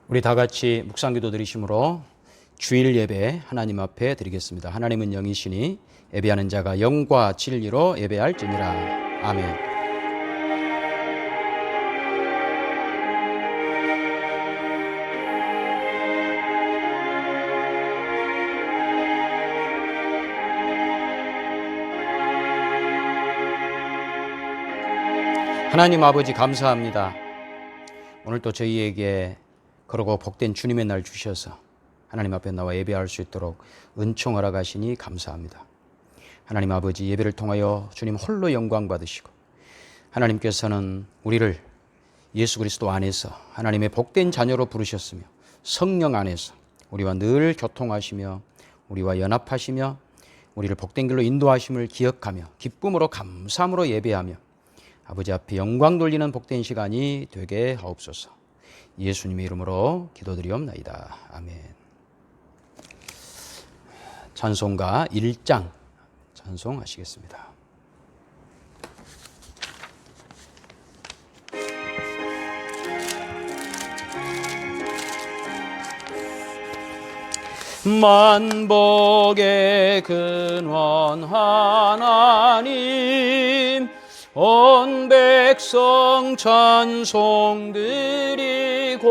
우리 다 같이 묵상기도 드리심으로 주일 예배 하나님 앞에 드리겠습니다. 하나님은 영이시니 예배하는 자가 영과 진리로 예배할지니라. 아멘. 하나님 아버지 감사합니다. 오늘 또 저희에게 그러고 복된 주님의 날 주셔서 하나님 앞에 나와 예배할 수 있도록 은총 허락하시니 감사합니다. 하나님 아버지, 예배를 통하여 주님 홀로 영광 받으시고 하나님께서는 우리를 예수 그리스도 안에서 하나님의 복된 자녀로 부르셨으며 성령 안에서 우리와 늘 교통하시며 우리와 연합하시며 우리를 복된 길로 인도하심을 기억하며 기쁨으로 감사함으로 예배하며 아버지 앞에 영광 돌리는 복된 시간이 되게 하옵소서. 예수님의 이름으로 기도드리옵나이다. 아멘. 찬송가 1장 찬송하시겠습니다. 만복의 근원 하나님, 온 백성 찬송 드리고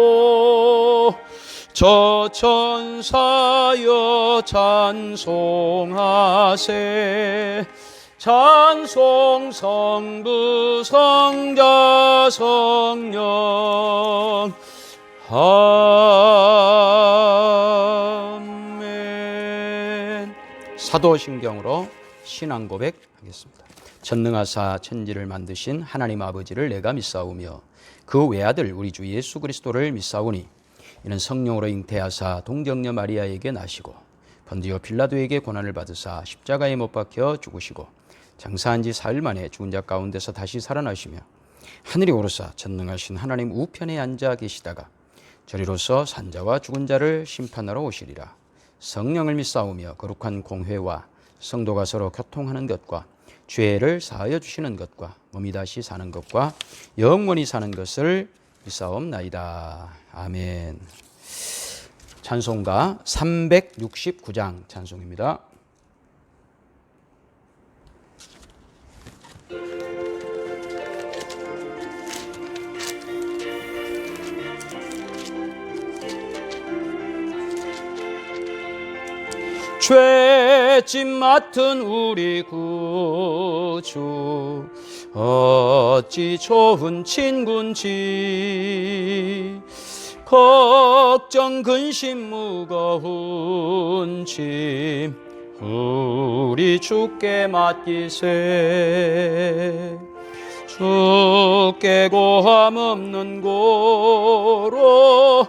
저 천사여 찬송하세. 찬송 성부 성자 성령. 아멘. 사도신경으로 신앙 고백하겠습니다. 전능하사 천지를 만드신 하나님 아버지를 내가 믿사오며 그 외아들 우리 주 예수 그리스도를 믿사오니 이는 성령으로 잉태하사 동정녀 마리아에게 나시고 번디오 빌라도에게 고난을 받으사 십자가에 못 박혀 죽으시고 장사한 지 사흘 만에 죽은 자 가운데서 다시 살아나시며 하늘에 오르사 전능하신 하나님 우편에 앉아 계시다가 저리로서 산자와 죽은 자를 심판하러 오시리라. 성령을 믿사오며 거룩한 공회와 성도가 서로 교통하는 것과 죄를 사하여 주시는 것과 몸이 다시 사는 것과 영원히 사는 것을 믿사옵나이다. 아멘. 찬송가 369장 찬송입니다. 죄짐 맡은 우리 구주 어찌 좋은 친군지, 걱정 근심 무거운 짐 우리 주께 맡기세. 주께 고함 없는 고로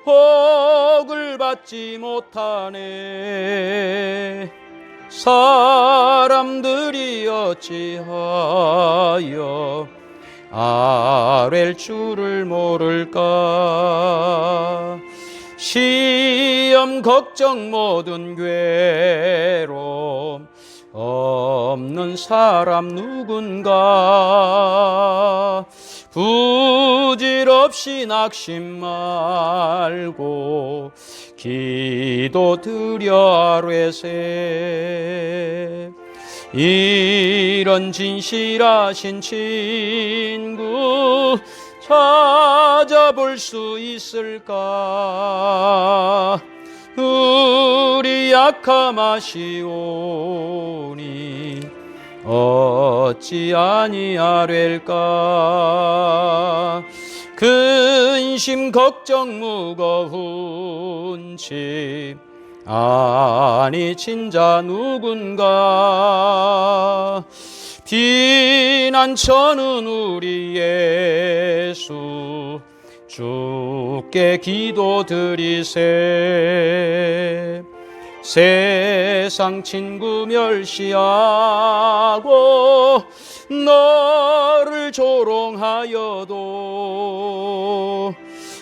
복을 받지 못하네. 사람들이 어찌하여 아랠 줄을 모를까. 시험 걱정 모든 괴로움 없는 사람 누군가. 부질없이 낙심 말고 기도 드려 아뢰세. 이런 진실하신 친구 찾아볼 수 있을까. 우리 약함 아시오니 어찌 아니하랴까. 근심 걱정 무거운 짐 아니 진자 누군가. 비난처는 우리 예수 주께 기도드리세. 세상 친구 멸시하고 너를 조롱하여도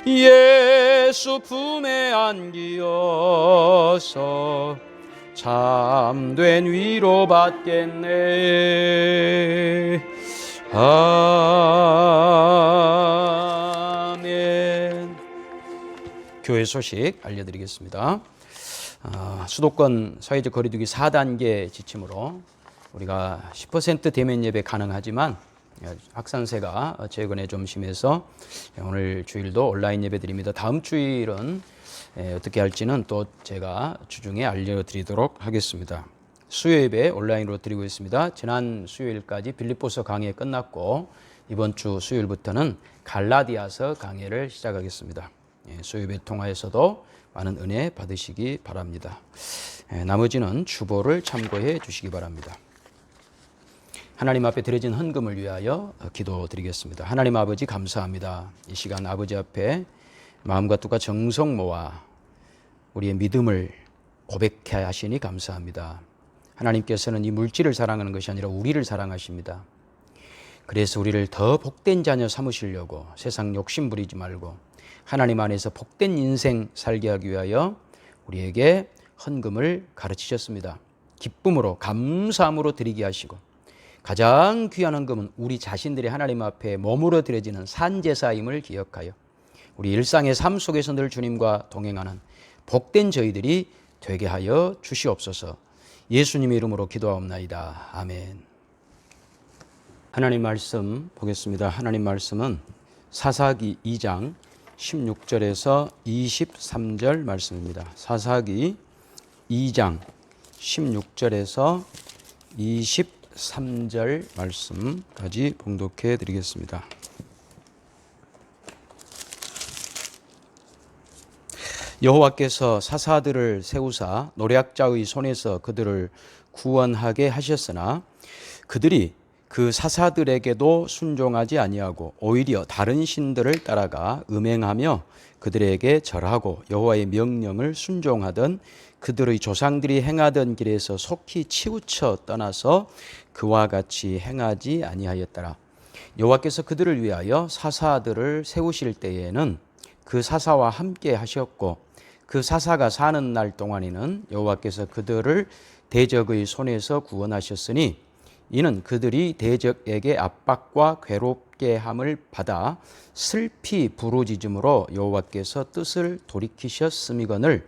예수 품에 안기어서 참된 위로 받겠네. 아멘. 교회 소식 알려드리겠습니다. 수도권 사회적 거리두기 4단계 지침으로 우리가 10% 대면 예배 가능하지만 확산세가 최근에 좀 심해서 오늘 주일도 온라인 예배 드립니다. 다음 주일은 어떻게 할지는 또 제가 주중에 알려드리도록 하겠습니다. 수요 예배 온라인으로 드리고 있습니다. 지난 수요일까지 빌립보서 강의 끝났고 이번 주 수요일부터는 갈라디아서 강의를 시작하겠습니다. 수요 예배 통화에서도 많은 은혜 받으시기 바랍니다. 나머지는 주보를 참고해 주시기 바랍니다. 하나님 앞에 드려진 헌금을 위하여 기도드리겠습니다. 하나님 아버지 감사합니다. 이 시간 아버지 앞에 마음과 뜻과 정성 모아 우리의 믿음을 고백해 하시니 감사합니다. 하나님께서는 이 물질을 사랑하는 것이 아니라 우리를 사랑하십니다. 그래서 우리를 더 복된 자녀 삼으시려고 세상 욕심 부리지 말고 하나님 안에서 복된 인생 살게 하기 위하여 우리에게 헌금을 가르치셨습니다. 기쁨으로 감사함으로 드리게 하시고 가장 귀한 헌금은 우리 자신들이 하나님 앞에 머무러 드려지는 산제사임을 기억하여 우리 일상의 삶 속에서 늘 주님과 동행하는 복된 저희들이 되게 하여 주시옵소서. 예수님의 이름으로 기도하옵나이다. 아멘. 하나님 말씀 보겠습니다. 하나님 말씀은 사사기 2장 16절에서 23절 말씀입니다. 사사기 2장 16절에서 23절 말씀까지 봉독해 드리겠습니다. 여호와께서 사사들을 세우사 노략자의 손에서 그들을 구원하게 하셨으나 그들이 그 사사들에게도 순종하지 아니하고 오히려 다른 신들을 따라가 음행하며 그들에게 절하고 여호와의 명령을 순종하던 그들의 조상들이 행하던 길에서 속히 치우쳐 떠나서 그와 같이 행하지 아니하였더라. 여호와께서 그들을 위하여 사사들을 세우실 때에는 그 사사와 함께 하셨고 그 사사가 사는 날 동안에는 여호와께서 그들을 대적의 손에서 구원하셨으니 이는 그들이 대적에게 압박과 괴롭게 함을 받아 슬피 부르짖음으로 여호와께서 뜻을 돌이키셨음이거늘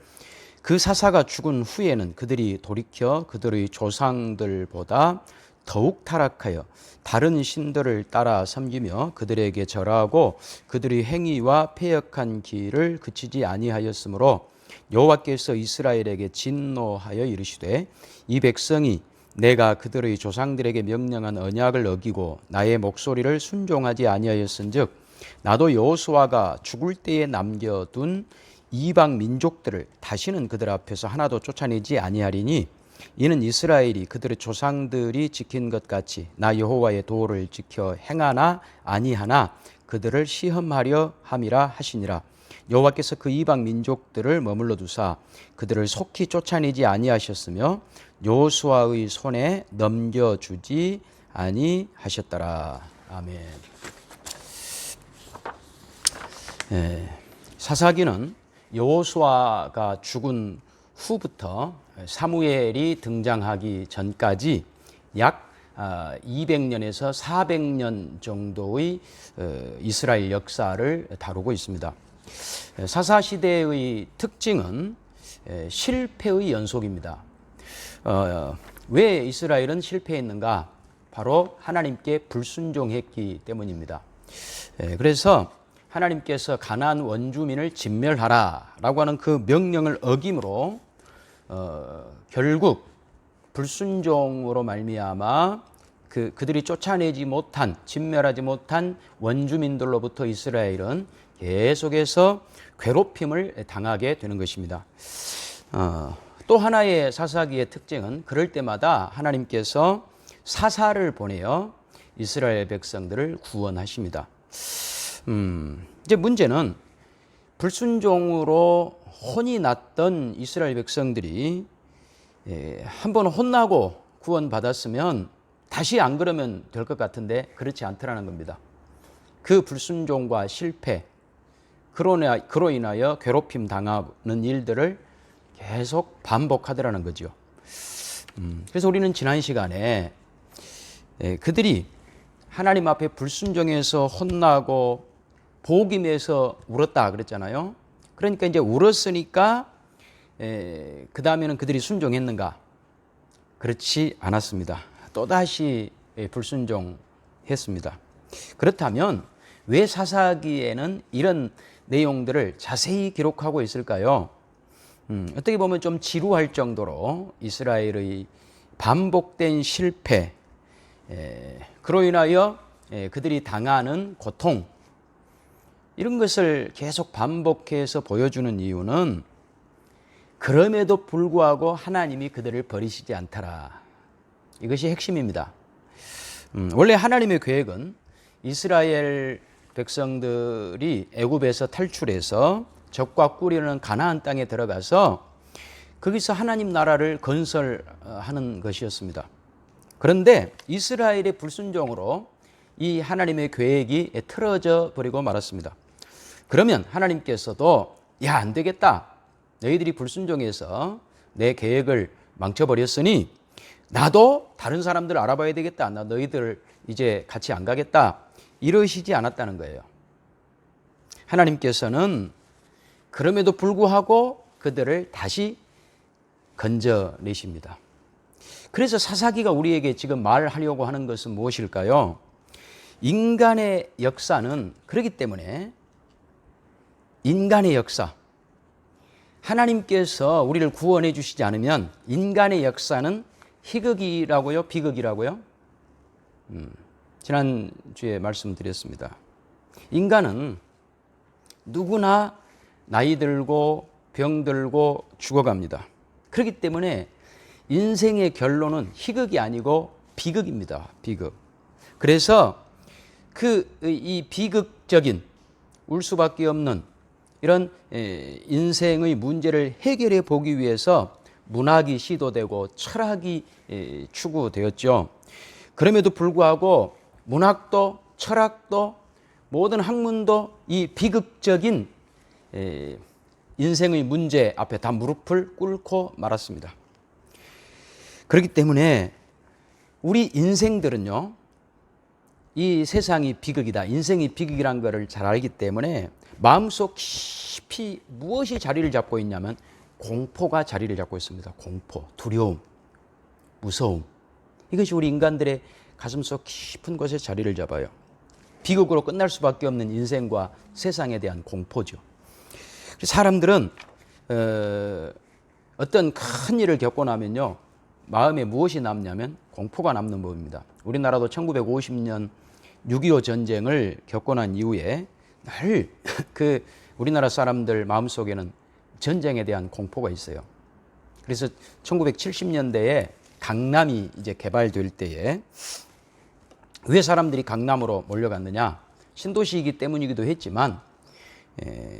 그 사사가 죽은 후에는 그들이 돌이켜 그들의 조상들보다 더욱 타락하여 다른 신들을 따라 섬기며 그들에게 절하고 그들의 행위와 패역한 길을 그치지 아니하였으므로 여호와께서 이스라엘에게 진노하여 이르시되 이 백성이 내가 그들의 조상들에게 명령한 언약을 어기고 나의 목소리를 순종하지 아니하였은즉 나도 여호수아가 죽을 때에 남겨둔 이방 민족들을 다시는 그들 앞에서 하나도 쫓아내지 아니하리니 이는 이스라엘이 그들의 조상들이 지킨 것 같이 나 여호와의 도를 지켜 행하나 아니하나 그들을 시험하려 함이라 하시니라. 여호와께서 그 이방 민족들을 머물러 두사 그들을 속히 쫓아내지 아니하셨으며 여호수아의 손에 넘겨주지 아니하셨더라. 아멘. 사사기는 여호수아가 죽은 후부터 사무엘이 등장하기 전까지 약 200년에서 400년 정도의 이스라엘 역사를 다루고 있습니다. 사사시대의 특징은 실패의 연속입니다. 왜 이스라엘은 실패했는가? 바로 하나님께 불순종했기 때문입니다. 그래서 하나님께서 가나안 원주민을 진멸하라 라고 하는 그 명령을 어김으로 결국 불순종으로 말미암아 그들이 쫓아내지 못한 진멸하지 못한 원주민들로부터 이스라엘은 계속해서 괴롭힘을 당하게 되는 것입니다. 또 하나의 사사기의 특징은 그럴 때마다 하나님께서 사사를 보내어 이스라엘 백성들을 구원하십니다. 이제 문제는 불순종으로 혼이 났던 이스라엘 백성들이 한번 혼나고 구원받았으면 다시 안 그러면 될 것 같은데 그렇지 않더라는 겁니다. 그 불순종과 실패, 그로 인하여 괴롭힘 당하는 일들을 계속 반복하더라는 거죠. 그래서 우리는 지난 시간에 그들이 하나님 앞에 불순종해서 혼나고 복임해서 울었다 그랬잖아요. 그러니까 이제 울었으니까 그 다음에는 그들이 순종했는가? 그렇지 않았습니다. 또다시 불순종했습니다. 그렇다면 왜 사사기에는 이런 내용들을 자세히 기록하고 있을까요? 어떻게 보면 좀 지루할 정도로 이스라엘의 반복된 실패, 그로 인하여 그들이 당하는 고통, 이런 것을 계속 반복해서 보여주는 이유는 그럼에도 불구하고 하나님이 그들을 버리시지 않더라. 이것이 핵심입니다. 원래 하나님의 계획은 이스라엘 백성들이 애굽에서 탈출해서 적과 꿀이는 가나안 땅에 들어가서 거기서 하나님 나라를 건설하는 것이었습니다. 그런데 이스라엘의 불순종으로 이 하나님의 계획이 틀어져 버리고 말았습니다. 그러면 하나님께서도 야, 안 되겠다. 너희들이 불순종해서 내 계획을 망쳐버렸으니 나도 다른 사람들 알아봐야 되겠다. 나 너희들 이제 같이 안 가겠다. 이러시지 않았다는 거예요. 하나님께서는 그럼에도 불구하고 그들을 다시 건져내십니다. 그래서 사사기가 우리에게 지금 말하려고 하는 것은 무엇일까요? 인간의 역사는 그렇기 때문에 인간의 역사, 하나님께서 우리를 구원해 주시지 않으면 인간의 역사는 희극이라고요? 비극이라고요? 지난주에 말씀드렸습니다. 인간은 누구나 나이 들고 병 들고 죽어갑니다. 그렇기 때문에 인생의 결론은 희극이 아니고 비극입니다. 비극. 그래서 이 비극적인 울 수밖에 없는 이런 인생의 문제를 해결해 보기 위해서 문학이 시도되고 철학이 추구되었죠. 그럼에도 불구하고 문학도 철학도 모든 학문도 이 비극적인 인생의 문제 앞에 다 무릎을 꿇고 말았습니다. 그렇기 때문에 우리 인생들은요, 이 세상이 비극이다, 인생이 비극이란 것을 잘 알기 때문에 마음속 깊이 무엇이 자리를 잡고 있냐면 공포가 자리를 잡고 있습니다. 공포, 두려움, 무서움. 이것이 우리 인간들의 가슴속 깊은 곳에 자리를 잡아요. 비극으로 끝날 수밖에 없는 인생과 세상에 대한 공포죠. 사람들은 어떤 큰 일을 겪고 나면요, 마음에 무엇이 남냐면 공포가 남는 법입니다. 우리나라도 1950년 6.25 전쟁을 겪고 난 이후에 늘 우리나라 사람들 마음속에는 전쟁에 대한 공포가 있어요. 그래서 1970년대에 강남이 이제 개발될 때에 왜 사람들이 강남으로 몰려갔느냐? 신도시이기 때문이기도 했지만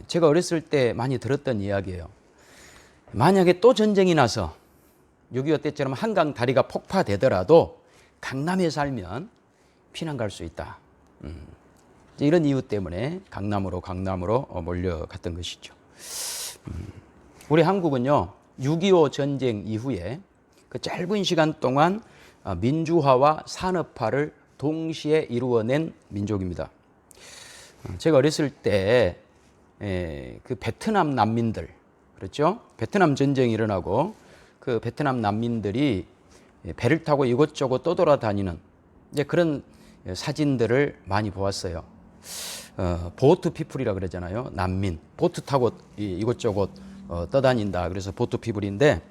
제가 어렸을 때 많이 들었던 이야기예요. 만약에 또 전쟁이 나서 6.25 때처럼 한강 다리가 폭파되더라도 강남에 살면 피난 갈 수 있다. 이런 이유 때문에 강남으로 몰려갔던 것이죠. 우리 한국은요, 6.25 전쟁 이후에 그 짧은 시간 동안 민주화와 산업화를 동시에 이루어낸 민족입니다. 제가 어렸을 때 그 베트남 난민들, 그렇죠? 베트남 전쟁이 일어나고 그 베트남 난민들이 배를 타고 이곳저곳 떠돌아다니는 이제 그런 사진들을 많이 보았어요. 보트 피플이라 그러잖아요. 난민. 보트 타고 이곳저곳 떠다닌다. 그래서 보트 피플인데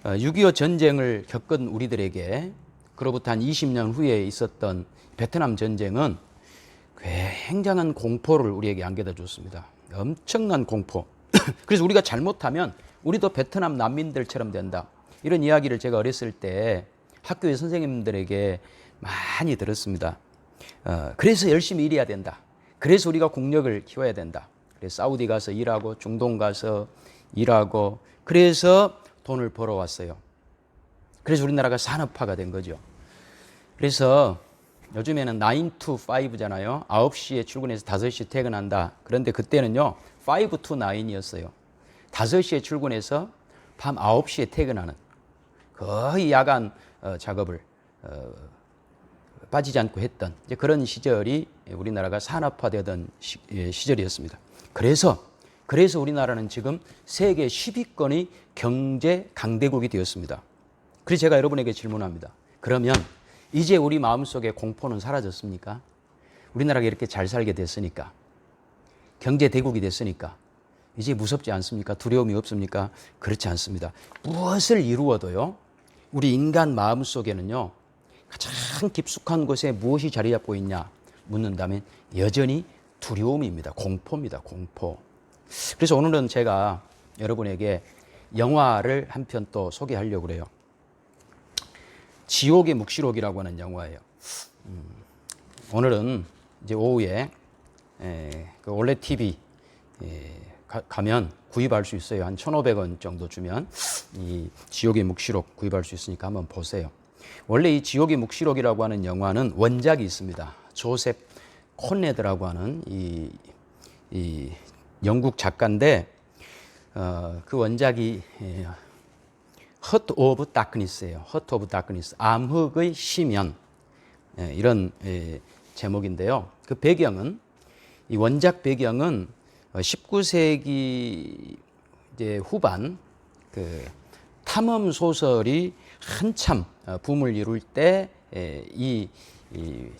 6.25 전쟁을 겪은 우리들에게 그로부터 한 20년 후에 있었던 베트남 전쟁은 굉장한 공포를 우리에게 안겨다 줬습니다. 엄청난 공포. 그래서 우리가 잘못하면 우리도 베트남 난민들처럼 된다. 이런 이야기를 제가 어렸을 때 학교의 선생님들에게 많이 들었습니다. 그래서 열심히 일해야 된다. 그래서 우리가 국력을 키워야 된다. 그래서 사우디 가서 일하고 중동 가서 일하고 그래서 돈을 벌어왔어요. 그래서 우리나라가 산업화가 된 거죠. 그래서 요즘에는 9 to 5잖아요. 9시에 출근해서 5시에 퇴근한다. 그런데 그때는요, 5 to 9이었어요. 5시에 출근해서 밤 9시에 퇴근하는 거의 야간 작업을 빠지지 않고 했던 이제 그런 시절이 우리나라가 산업화되던 시절이었습니다. 그래서 그래서 우리나라는 지금 세계 10위권의 경제 강대국이 되었습니다. 그래서 제가 여러분에게 질문합니다. 그러면 이제 우리 마음속에 공포는 사라졌습니까? 우리나라가 이렇게 잘 살게 됐으니까, 경제 대국이 됐으니까 이제 무섭지 않습니까? 두려움이 없습니까? 그렇지 않습니다. 무엇을 이루어도요, 우리 인간 마음속에는요, 가장 깊숙한 곳에 무엇이 자리 잡고 있냐 묻는다면 여전히 두려움입니다. 공포입니다. 공포. 그래서 오늘은 제가 여러분에게 영화를 한 편 또 소개하려고 그래요. 지옥의 묵시록이라고 하는 영화예요. 오늘은 이제 오후에 그 올레 TV 가면 구입할 수 있어요. 한 1,500원 정도 주면 이 지옥의 묵시록 구입할 수 있으니까 한번 보세요. 원래 이 지옥의 묵시록이라고 하는 영화는 원작이 있습니다. 조셉 콘레드라고 하는 이 영국 작가인데 그 원작이 Heart of Darkness예요. Heart of Darkness, 암흑의 심연, 이런 제목인데요. 그 배경은, 이 원작 배경은 19세기 이제 후반 그 탐험 소설이 한참 붐을 이룰 때 이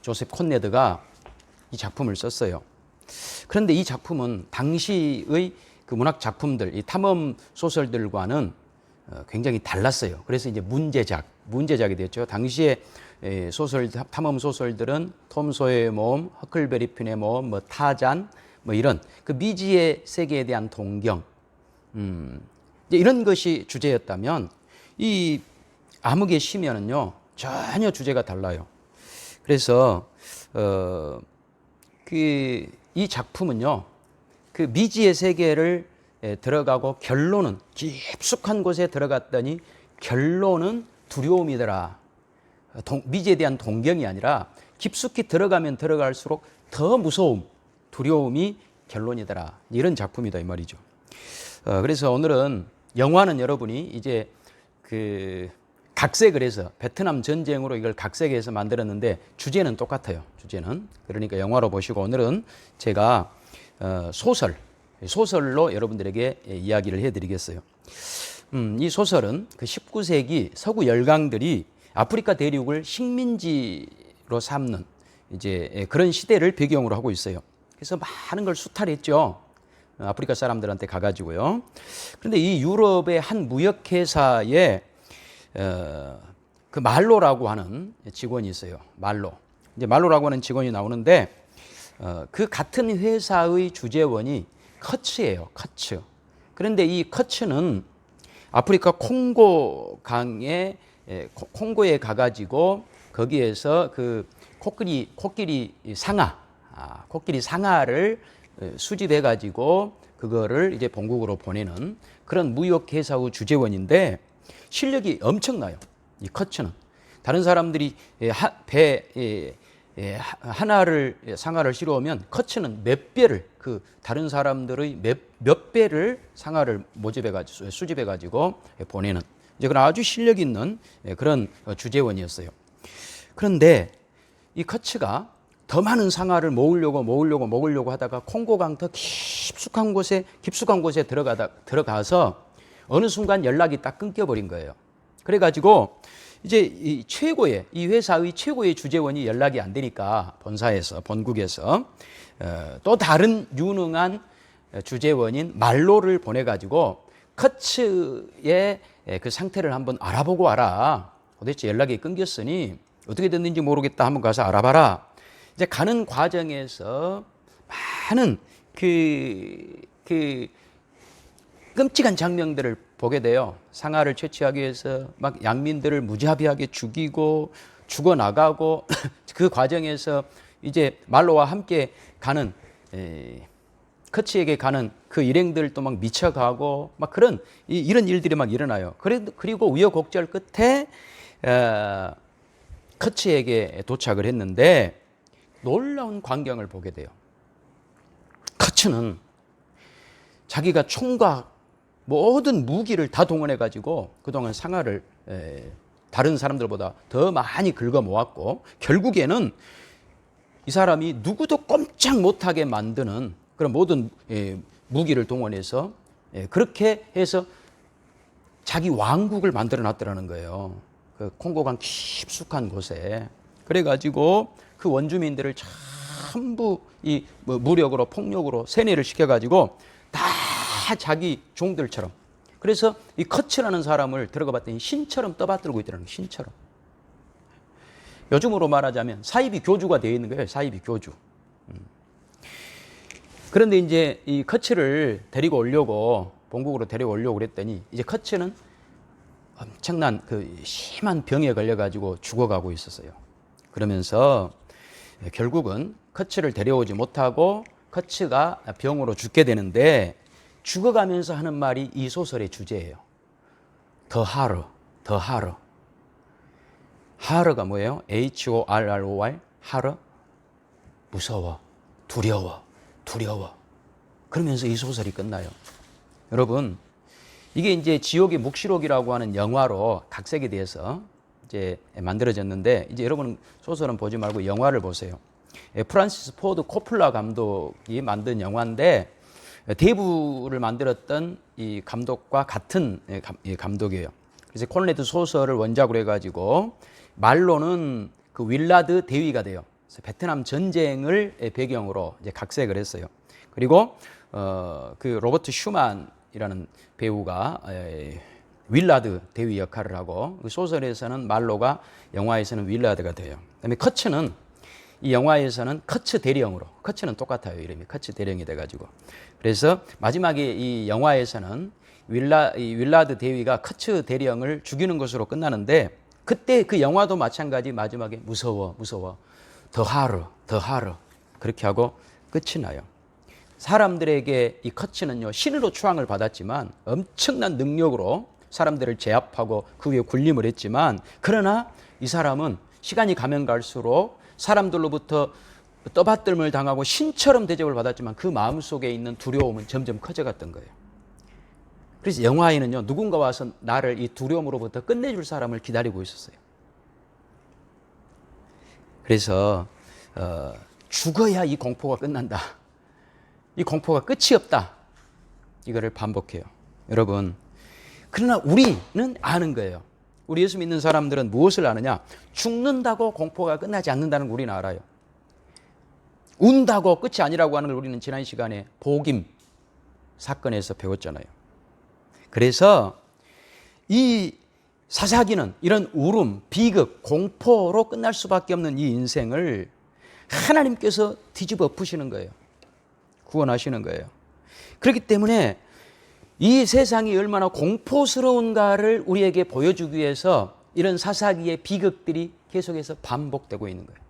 조셉 콘레드가 이 작품을 썼어요. 그런데 이 작품은 당시의 그 문학 작품들, 이 탐험 소설들과는 굉장히 달랐어요. 그래서 이제 문제작이 됐죠. 당시에 탐험 소설들은 톰 소여의 모험, 허클베리 핀의 모험, 뭐 타잔, 뭐 이런 그 미지의 세계에 대한 동경, 이제 이런 것이 주제였다면 이 암흑의 심연은요 전혀 주제가 달라요. 그래서 이 작품은요 그 미지의 세계를 들어가고 결론은 깊숙한 곳에 들어갔더니 결론은 두려움이더라. 미지에 대한 동경이 아니라 깊숙이 들어가면 들어갈수록 더 무서움, 두려움이 결론이더라. 이런 작품이다 이 말이죠. 그래서 오늘은 영화는 여러분이 이제 그 각색을 해서 베트남 전쟁으로 이걸 각색해서 만들었는데 주제는 똑같아요. 주제는. 그러니까 영화로 보시고 오늘은 제가 소설로 여러분들에게 이야기를 해드리겠어요. 이 소설은 그 19세기 서구 열강들이 아프리카 대륙을 식민지로 삼는 이제 그런 시대를 배경으로 하고 있어요. 그래서 많은 걸 수탈했죠. 아프리카 사람들한테 가가지고요. 그런데 이 유럽의 한 무역회사에 그 말로라고 하는 직원이 있어요. 이제 말로라고 하는 직원이 나오는데 그 같은 회사의 주재원이 커츠예요. 커츠. 그런데 이 커츠는 아프리카 콩고에 가가지고 거기에서 그 코끼리 상아를 수집해가지고 그거를 이제 본국으로 보내는 그런 무역회사의 주재원인데 실력이 엄청나요. 이 커츠는. 다른 사람들이 상아를 실어오면 커츠는 몇 배를 그 다른 사람들의 몇 배를 상아를 수집해가지고 보내는 이제 그런 아주 실력 있는 그런 주재원이었어요. 그런데 이 커츠가 더 많은 상아를 모으려고 하다가 콩고강 더 깊숙한 곳에 들어가서 어느 순간 연락이 딱 끊겨버린 거예요. 그래가지고 이제 이 회사의 최고의 주재원이 연락이 안 되니까 본국에서 또 다른 유능한 주재원인 말로를 보내가지고 커츠의 그 상태를 한번 알아보고 와라. 도대체 연락이 끊겼으니 어떻게 됐는지 모르겠다. 한번 가서 알아봐라. 이제 가는 과정에서 많은 그 끔찍한 장면들을 보게 돼요. 상아를 채취하기 위해서 막 양민들을 무자비하게 죽어나가고 그 과정에서 이제 말로와 함께 가는 커치에게 가는 그 일행들도 막 미쳐가고 막 이런 일들이 막 일어나요. 그리고 우여곡절 끝에 커치에게 도착을 했는데 놀라운 광경을 보게 돼요. 커치는 자기가 총과 모든 무기를 다 동원해가지고 그동안 상아를 다른 사람들보다 더 많이 긁어 모았고 결국에는 이 사람이 누구도 꼼짝 못하게 만드는 그런 모든 무기를 동원해서 그렇게 해서 자기 왕국을 만들어 놨더라는 거예요. 그 콩고강 깊숙한 곳에. 그래가지고 그 원주민들을 전부 이 무력으로 폭력으로 세뇌를 시켜가지고 다 자기 종들처럼. 그래서 이 커츠라는 사람을 들어가 봤더니 신처럼 떠받들고 있더라는 거예요. 신처럼. 요즘으로 말하자면 사이비 교주가 되어 있는 거예요. 사이비 교주. 그런데 이제 이 커츠를 데리고 오려고 본국으로 데리고 오려고 그랬더니 이제 커츠는 엄청난 그 심한 병에 걸려가지고 죽어가고 있었어요. 그러면서 결국은 커츠를 데려오지 못하고 커츠가 병으로 죽게 되는데 죽어가면서 하는 말이 이 소설의 주제예요. 더 하러, 더 하러. 하러가 뭐예요? HORROR, 하러. 무서워, 두려워, 두려워. 그러면서 이 소설이 끝나요. 여러분, 이게 이제 지옥의 묵시록이라고 하는 영화로 각색이 돼서 이제 만들어졌는데, 이제 여러분 소설은 보지 말고 영화를 보세요. 프란시스 포드 코플라 감독이 만든 영화인데 대부를 만들었던 이 감독과 같은 감독이에요. 그래서 콘레드 소설을 원작으로 해가지고 말로는 그 윌라드 대위가 돼요. 그래서 베트남 전쟁을 배경으로 이제 각색을 했어요. 그리고 그 로버트 슈만이라는 배우가 윌라드 대위 역할을 하고 그 소설에서는 말로가 영화에서는 윌라드가 돼요. 그다음에 커츠는 이 영화에서는 커츠 대령으로, 커츠는 똑같아요. 이름이 커츠 대령이 돼가지고. 그래서 마지막에 이 영화에서는 윌라드 대위가 커츠 대령을 죽이는 것으로 끝나는데 그때 그 영화도 마찬가지 마지막에 무서워, 무서워, 더 하러, 더 하러 그렇게 하고 끝이 나요. 사람들에게 이 커츠는요 신으로 추앙을 받았지만 엄청난 능력으로 사람들을 제압하고 그 위에 군림을 했지만 그러나 이 사람은 시간이 가면 갈수록 사람들로부터 떠받들음을 당하고 신처럼 대접을 받았지만 그 마음속에 있는 두려움은 점점 커져갔던 거예요. 그래서 영화에는요 누군가 와서 나를 이 두려움으로부터 끝내줄 사람을 기다리고 있었어요. 그래서 죽어야 이 공포가 끝난다. 이 공포가 끝이 없다. 이거를 반복해요. 여러분, 그러나 우리는 아는 거예요. 우리 예수 믿는 사람들은 무엇을 아느냐? 죽는다고 공포가 끝나지 않는다는 걸 우리는 알아요. 운다고 끝이 아니라고 하는 걸 우리는 지난 시간에 복임 사건에서 배웠잖아요. 그래서 이 사사기는 이런 울음, 비극, 공포로 끝날 수밖에 없는 이 인생을 하나님께서 뒤집어 엎으시는 거예요. 구원하시는 거예요. 그렇기 때문에 이 세상이 얼마나 공포스러운가를 우리에게 보여주기 위해서 이런 사사기의 비극들이 계속해서 반복되고 있는 거예요.